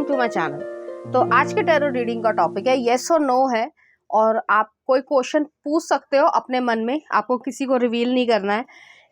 To my channel. तो आज के टैरो रीडिंग का टॉपिक है येस और नो है, और आप कोई क्वेश्चन पूछ सकते हो अपने मन में। आपको किसी को रिवील नहीं करना है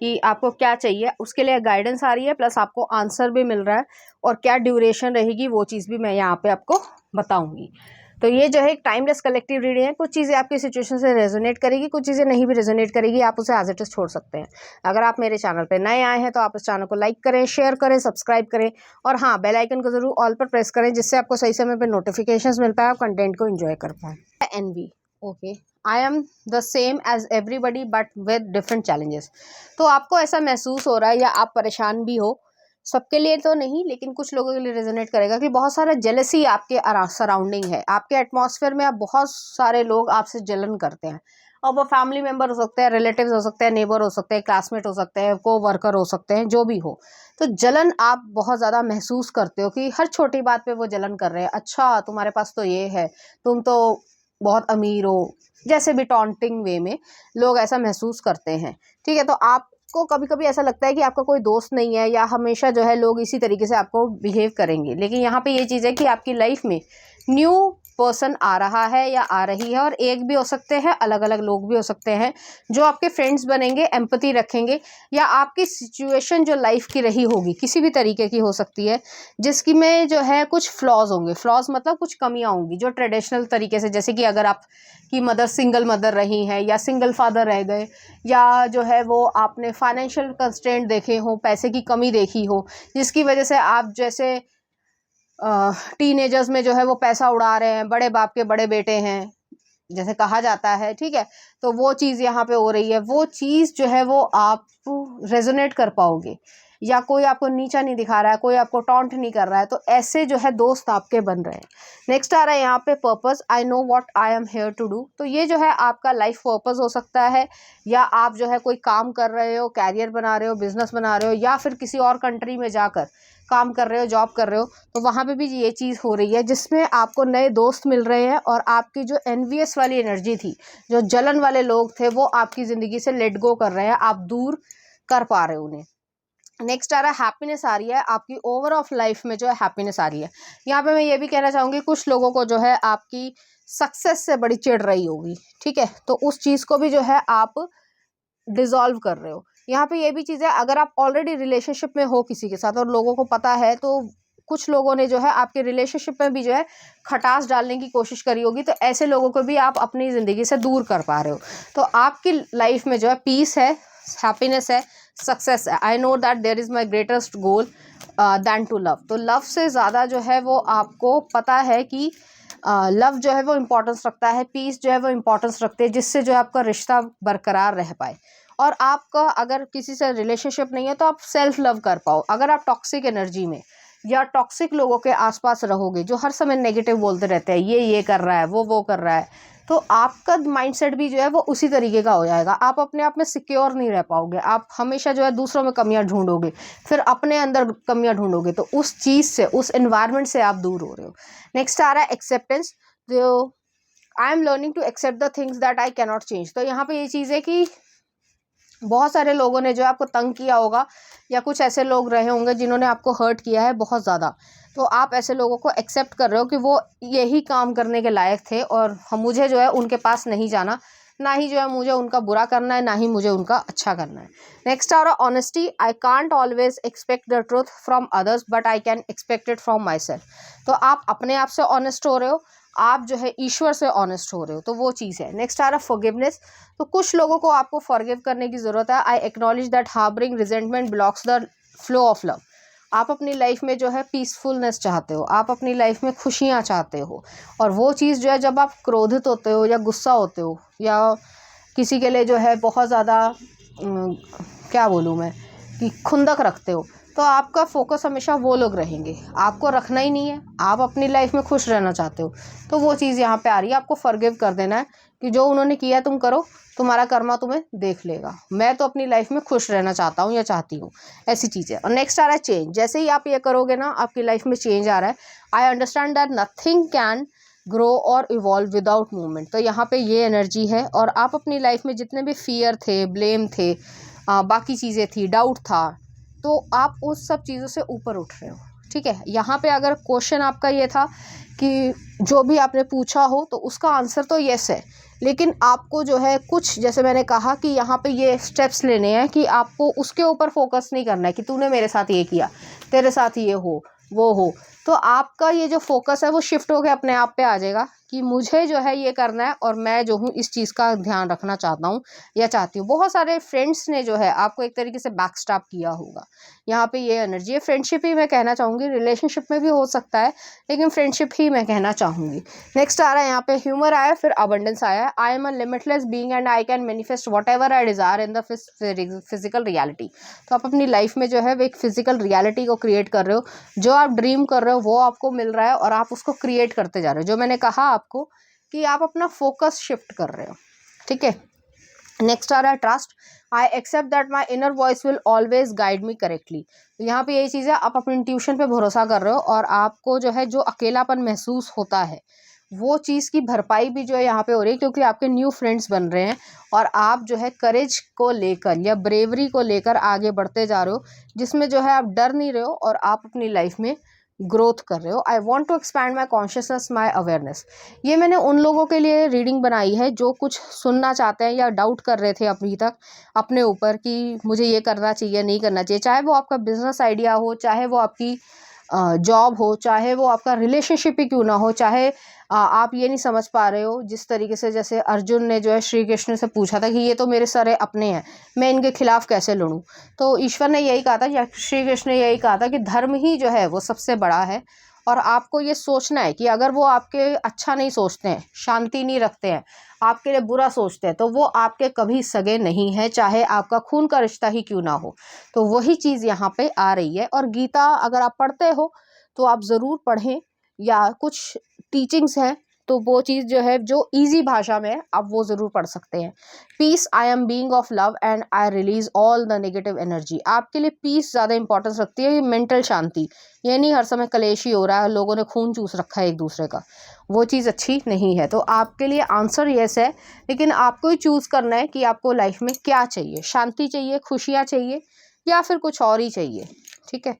कि आपको क्या चाहिए, उसके लिए गाइडेंस आ रही है, प्लस आपको आंसर भी मिल रहा है, और क्या ड्यूरेशन रहेगी वो चीज़ भी मैं यहाँ पे आपको बताऊंगी। तो ये जो है एक टाइमलेस कलेक्टिव रीडिंग है। कुछ चीज़ें आपकी सिचुएशन से रेजोनेट करेगी, कुछ चीज़ें नहीं भी रेजोनेट करेगी, आप उसे एज इट इज छोड़ सकते हैं। अगर आप मेरे चैनल पे नए आए हैं तो आप इस चैनल को लाइक करें, शेयर करें, सब्सक्राइब करें, और हाँ, बेल आइकन को जरूर ऑल पर प्रेस करें, जिससे आपको सही समय पे नोटिफिकेशंस मिल पाए, आप कंटेंट को एंजॉय कर पाए। Anyway, okay, I am the same as everybody but with different challenges. तो आपको ऐसा महसूस हो रहा है या आप परेशान भी हो, सबके लिए तो नहीं लेकिन कुछ लोगों के लिए रेजोनेट करेगा कि बहुत सारा जेलसी आपके सराउंडिंग है, आपके एटमॉस्फेयर में। आप बहुत सारे लोग आपसे जलन करते हैं, और वो फैमिली मेम्बर हो सकते हैं, रिलेटिव्स हो सकते हैं, नेबर हो सकते हैं, क्लासमेट हो सकते हैं, को वर्कर हो सकते हैं, जो भी हो। तो जलन आप बहुत ज़्यादा महसूस करते हो कि हर छोटी बात पे वो जलन कर रहे हैं। अच्छा, तुम्हारे पास तो ये है, तुम तो बहुत अमीर हो, जैसे भी टॉन्टिंग वे में लोग ऐसा महसूस करते हैं। ठीक है, तो आपको कभी कभी ऐसा लगता है कि आपका कोई दोस्त नहीं है, या हमेशा जो है लोग इसी तरीके से आपको बिहेव करेंगे। लेकिन यहाँ पे ये चीज़ है कि आपकी लाइफ में न्यू पर्सन आ रहा है या आ रही है, और एक भी हो सकते हैं, अलग अलग लोग भी हो सकते हैं जो आपके फ्रेंड्स बनेंगे, एम्पैथी रखेंगे, या आपकी सिचुएशन जो लाइफ की रही होगी किसी भी तरीके की हो सकती है, जिसकी में जो है कुछ फ्लॉज होंगे। फ्लॉज मतलब कुछ कमियां होंगी जो ट्रेडिशनल तरीके से, जैसे कि अगर आप की मदर सिंगल मदर रही हैं, या सिंगल फादर रह गए, या जो है वो आपने फाइनेंशियल कंस्ट्रेंट देखे हो, पैसे की कमी देखी हो, जिसकी वजह से आप जैसे टीनेजर्स में जो है वो पैसा उड़ा रहे हैं, बड़े बाप के बड़े बेटे हैं जैसे कहा जाता है। ठीक है, तो वो चीज़ यहाँ पे हो रही है। वो चीज़ जो है वो आप रेजोनेट कर पाओगे, या कोई आपको नीचा नहीं दिखा रहा है, कोई आपको टॉन्ट नहीं कर रहा है, तो ऐसे जो है दोस्त आपके बन रहे हैं। नेक्स्ट आ रहा है यहाँ पे purpose. I know what I am here to do. तो ये जो है आपका लाइफ पर्पस हो सकता है, या आप जो है कोई काम कर रहे हो, कैरियर बना रहे हो, बिजनेस बना रहे हो, या फिर किसी और कंट्री में जाकर काम कर रहे हो, जॉब कर रहे हो, तो वहाँ पे भी ये चीज़ हो रही है, जिसमें आपको नए दोस्त मिल रहे हैं, और आपकी जो एनवियस वाली एनर्जी थी, जो जलन वाले लोग थे, वो आपकी ज़िंदगी से लेट गो कर रहे हैं, आप दूर कर पा रहे हो उन्हें। नेक्स्ट आ रहा है हैप्पीनेस आ रही है, आपकी ओवर ऑफ लाइफ में जो है हैप्पीनेस आ रही है। यहाँ पे मैं ये भी कहना चाहूँगी, कुछ लोगों को जो है आपकी सक्सेस से बड़ी चिढ़ रही होगी। ठीक है, तो उस चीज़ को भी जो है आप डिसॉल्व कर रहे हो। यहाँ पे ये भी चीज़ है, अगर आप ऑलरेडी रिलेशनशिप में हो किसी के साथ और लोगों को पता है, तो कुछ लोगों ने जो है आपके रिलेशनशिप में भी जो है खटास डालने की कोशिश करी होगी, तो ऐसे लोगों को भी आप अपनी ज़िंदगी से दूर कर पा रहे हो। तो आपकी लाइफ में जो है पीस है, हैप्पीनेस है, सक्सेस है। I know that there is my greatest goal than to love. तो लव से ज़्यादा जो है वो आपको पता है कि लव जो है वो इम्पोर्टेंस रखता है, पीस जो है वो इम्पोर्टेंस रखते हैं, जिससे जो है आपका रिश्ता बरकरार रह पाए। और आपका अगर किसी से रिलेशनशिप नहीं है तो आप सेल्फ लव कर पाओ। अगर आप टॉक्सिक एनर्जी में या टॉक्सिक लोगों के आसपास रहोगे जो हर समय नेगेटिव बोलते रहते हैं, ये कर रहा है, वो कर रहा है, तो आपका माइंडसेट भी जो है वो उसी तरीके का हो जाएगा। आप अपने आप में सिक्योर नहीं रह पाओगे, आप हमेशा जो है दूसरों में कमियां ढूंढोगे, फिर अपने अंदर कमियां ढूंढोगे, तो उस चीज़ से, उस एनवायरनमेंट से आप दूर हो रहे हो। नेक्स्ट आ रहा है एक्सेप्टेंस। जो I am learning to accept the things that I cannot change. तो यहाँ पे ये चीज़ है कि बहुत सारे लोगों ने जो आपको तंग किया होगा, या कुछ ऐसे लोग रहे होंगे जिन्होंने आपको हर्ट किया है बहुत ज़्यादा, तो आप ऐसे लोगों को एक्सेप्ट कर रहे हो कि वो यही काम करने के लायक थे, और मुझे जो है उनके पास नहीं जाना, ना ही जो है मुझे उनका बुरा करना है, ना ही मुझे उनका अच्छा करना है। नेक्स्ट आ रहा honesty. I can't always expect the truth from others but I can expect it from my self. तो आप अपने आप से ऑनेस्ट हो रहे हो, आप जो है ईश्वर से ऑनेस्ट हो रहे हो, तो वो चीज़ है। नेक्स्ट आ रहा फॉरगिवनेस। तो कुछ लोगों को आपको फॉरगिव करने की ज़रूरत है। I acknowledge that harbouring resentment blocks the flow of love. आप अपनी लाइफ में जो है पीसफुलनेस चाहते हो, आप अपनी लाइफ में खुशियाँ चाहते हो, और वो चीज़ जो है जब आप क्रोधित होते हो, या गुस्सा होते हो, या किसी के लिए जो है बहुत ज़्यादा क्या बोलूँ मैं, कि खुंदक रखते हो, तो आपका फोकस हमेशा वो लोग रहेंगे, आपको रखना ही नहीं है। आप अपनी लाइफ में खुश रहना चाहते हो, तो वो चीज़ यहाँ पे आ रही है। आपको फॉरगिव कर देना है कि जो उन्होंने किया तुम करो, तुम्हारा कर्मा तुम्हें देख लेगा। मैं तो अपनी लाइफ में खुश रहना चाहता हूँ या चाहती हूँ, ऐसी चीज़ है। और नेक्स्ट आ रहा है चेंज। जैसे ही आप ये करोगे ना, आपकी लाइफ में चेंज आ रहा है। I understand that nothing can grow और इवॉल्व विदाउट मूवमेंट। तो यहाँ पे ये एनर्जी है, और आप अपनी लाइफ में जितने भी फियर थे, ब्लेम थे, बाकी चीज़ें थी, डाउट था, तो आप उस सब चीज़ों से ऊपर उठ रहे हो। ठीक है। यहाँ पे अगर क्वेश्चन आपका ये था कि जो भी आपने पूछा हो तो उसका आंसर तो येस है, लेकिन आपको जो है कुछ, जैसे मैंने कहा कि यहाँ पे ये स्टेप्स लेने हैं कि आपको उसके ऊपर फोकस नहीं करना है कि तूने मेरे साथ ये किया, तेरे साथ ये हो वो हो। तो आपका ये जो फोकस है वो शिफ्ट होकर अपने आप पे आ जाएगा कि मुझे जो है ये करना है और मैं जो हूँ इस चीज़ का ध्यान रखना चाहता हूँ या चाहती हूँ। बहुत सारे फ्रेंड्स ने जो है आपको एक तरीके से बैक स्टैप किया होगा, यहाँ पे ये एनर्जी है। फ्रेंडशिप ही मैं कहना चाहूँगी, रिलेशनशिप में भी हो सकता है, लेकिन फ्रेंडशिप ही मैं कहना चाहूँगी। नेक्स्ट आ रहा है यहाँ पे ह्यूमर आया, फिर अबंडेंस आया। I am a limitless being and I can manifest what ever I desire in the physical reality. तो आप अपनी लाइफ में जो है वो एक फिजिकल रियलिटी को क्रिएट कर रहे हो, जो आप ड्रीम कर रहे हो वो आपको मिल रहा है और आप उसको क्रिएट करते जा रहे हो। जो मैंने कहा आपको कि आप अपना फोकस शिफ्ट कर रहे हो, ठीक है। नेक्स्ट आ रहा है trust. I accept that my inner voice will always guide me correctly. तो यहाँ पे यही चीज़ है, आप अपने इंट्यूशन पे भरोसा कर रहे हो और आपको जो है जो अकेलापन महसूस होता है वो चीज़ की भरपाई भी जो है यहाँ पे हो रही है, क्योंकि आपके न्यू फ्रेंड्स बन रहे हैं और आप जो है करेज को लेकर या ब्रेवरी को लेकर आगे बढ़ते जा रहे हो, जिसमें जो है आप डर नहीं रहे हो और आप अपनी लाइफ में ग्रोथ कर रहे हो। I want to expand my consciousness, my awareness. ये मैंने उन लोगों के लिए रीडिंग बनाई है जो कुछ सुनना चाहते हैं या डाउट कर रहे थे अभी तक अपने ऊपर कि मुझे ये करना चाहिए नहीं करना चाहिए, चाहे वो आपका बिजनेस आइडिया हो, चाहे वो आपकी जॉब हो, चाहे वो आपका रिलेशनशिप ही क्यों ना हो, चाहे आप ये नहीं समझ पा रहे हो जिस तरीके से, जैसे अर्जुन ने जो है श्री कृष्ण से पूछा था कि ये तो मेरे सारे अपने हैं, मैं इनके खिलाफ कैसे लड़ूं। तो ईश्वर ने यही कहा था, या श्री कृष्ण ने यही कहा था कि धर्म ही जो है वो सबसे बड़ा है और आपको ये सोचना है कि अगर वो आपके अच्छा नहीं सोचते हैं, शांति नहीं रखते हैं, आपके लिए बुरा सोचते हैं, तो वो आपके कभी सगे नहीं है, चाहे आपका खून का रिश्ता ही क्यों ना हो। तो वही चीज़ यहाँ पे आ रही है। और गीता अगर आप पढ़ते हो तो आप ज़रूर पढ़ें, या कुछ टीचिंग्स हैं तो वो चीज़ जो है जो इजी भाषा में है आप वो ज़रूर पढ़ सकते हैं। Peace, I am being of love and I release all the negative energy. आपके लिए पीस ज़्यादा इंपॉर्टेंस रखती है, मेंटल शांति। ये नहीं हर समय कलेश ही हो रहा है, लोगों ने खून चूस रखा है एक दूसरे का, वो चीज़ अच्छी नहीं है। तो आपके लिए आंसर येस है, लेकिन आपको ही चूज़ करना है कि आपको लाइफ में क्या चाहिए, शांति चाहिए, खुशियाँ चाहिए, या फिर कुछ और ही चाहिए, ठीक है।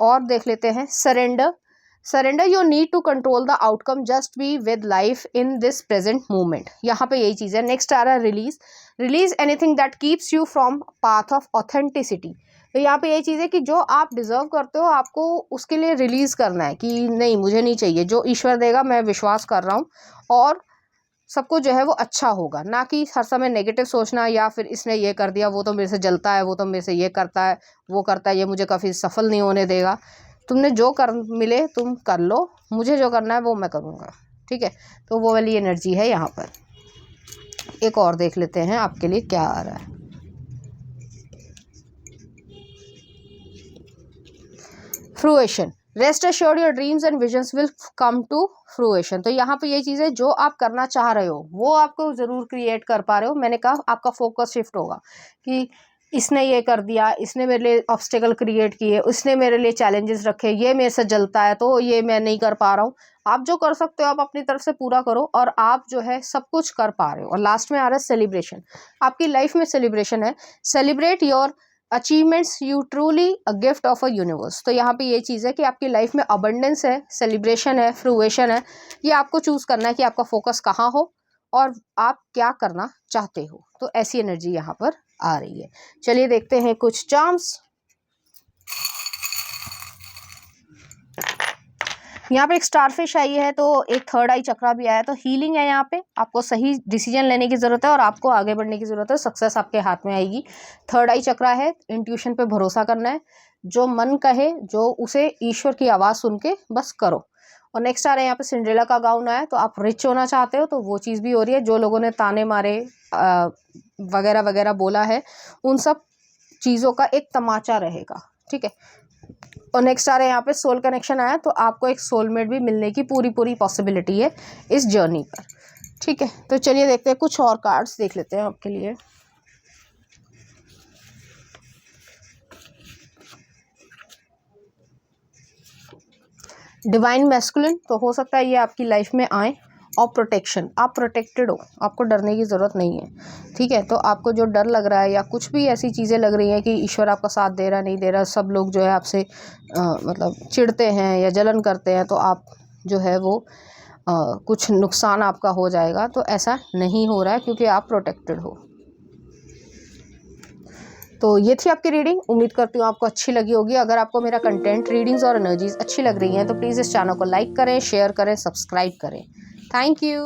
और देख लेते हैं surrender. Surrender your need to control the outcome, just be with life in this present moment. यहाँ पे यही चीज़ है। नेक्स्ट आ रहा है release. Release anything that keeps you from path of authenticity. तो यहाँ पे यही चीज़ है कि जो आप डिजर्व करते हो आपको उसके लिए रिलीज करना है कि नहीं मुझे नहीं चाहिए, जो ईश्वर देगा मैं विश्वास कर रहा हूँ और सबको जो है वो अच्छा होगा, ना कि हर समय नेगेटिव सोचना या फिर इसने ये कर दिया, वो तो मेरे से जलता है, वो तो मेरे से ये करता है, वो करता है, ये मुझे कभी सफल नहीं होने देगा। तुमने जो कर मिले तुम कर लो, मुझे जो करना है वो मैं करूँगा, ठीक है। तो वो वाली एनर्जी है यहाँ पर। एक और देख लेते हैं आपके लिए क्या आ रहा है। Fruition. Rest assured your dreams and visions will come to fruition. तो यहाँ पे ये चीज़ है, जो आप करना चाह रहे हो वो आपको ज़रूर क्रिएट कर पा रहे हो। मैंने कहा आपका फोकस शिफ्ट होगा कि इसने ये कर दिया, इसने मेरे लिए ऑब्स्टेकल क्रिएट किए, उसने मेरे लिए चैलेंजेस रखे, ये मेरे से जलता है तो ये मैं नहीं कर पा रहा हूँ। आप जो कर सकते हो आप अपनी तरफ से पूरा करो और आप जो है सब कुछ कर पा रहे हो। और लास्ट में आ रहा है सेलिब्रेशन। आपकी लाइफ में सेलिब्रेशन है। Celebrate your achievements, you truly a gift of a universe. तो यहाँ पे ये चीज़ है कि आपकी लाइफ में अबंडेंस है, सेलिब्रेशन है, फ्रूएशन है। ये आपको चूज़ करना है कि आपका फोकस कहाँ हो और आप क्या करना चाहते हो। तो ऐसी एनर्जी यहाँ पर आ रही है। चलिए देखते हैं कुछ चार्म्स। यहाँ पे एक स्टारफिश आई है, तो एक थर्ड आई चक्रा भी आया, तो हीलिंग है। यहाँ पे आपको सही डिसीजन लेने की ज़रूरत है और आपको आगे बढ़ने की ज़रूरत है, सक्सेस आपके हाथ में आएगी। थर्ड आई चक्रा है, इंट्यूशन पे भरोसा करना है, जो मन कहे जो उसे ईश्वर की आवाज़ सुन के बस करो। और नेक्स्ट आ रहा है यहाँ पे सिंड्रेला का गाउन आया, तो आप रिच होना चाहते हो तो वो चीज़ भी हो रही है। जो लोगों ने ताने मारे वगैरह वगैरह बोला है उन सब चीज़ों का एक तमाचा रहेगा, ठीक है। और नेक्स्ट आ रहा है यहाँ पे सोल कनेक्शन आया, तो आपको एक सोलमेट भी मिलने की पूरी पॉसिबिलिटी है इस जर्नी पर, ठीक है। तो चलिए देखते हैं, कुछ और कार्ड्स देख लेते हैं आपके लिए। डिवाइन मैस्कुलिन, तो हो सकता है ये आपकी लाइफ में आए और प्रोटेक्शन, आप प्रोटेक्टेड हो, आपको डरने की ज़रूरत नहीं है, ठीक है। तो आपको जो डर लग रहा है या कुछ भी ऐसी चीज़ें लग रही हैं कि ईश्वर आपका साथ दे रहा नहीं दे रहा, सब लोग जो है आपसे मतलब चिढ़ते हैं या जलन करते हैं, तो आप जो है वो कुछ नुकसान आपका हो जाएगा, तो ऐसा नहीं हो रहा है क्योंकि आप प्रोटेक्टेड हो। तो ये थी आपकी रीडिंग, उम्मीद करती हूँ आपको अच्छी लगी होगी। अगर आपको मेरा कंटेंट, रीडिंग्स और एनर्जीज अच्छी लग रही हैं तो प्लीज़ इस चैनल को लाइक करें, शेयर करें, सब्सक्राइब करें। Thank you.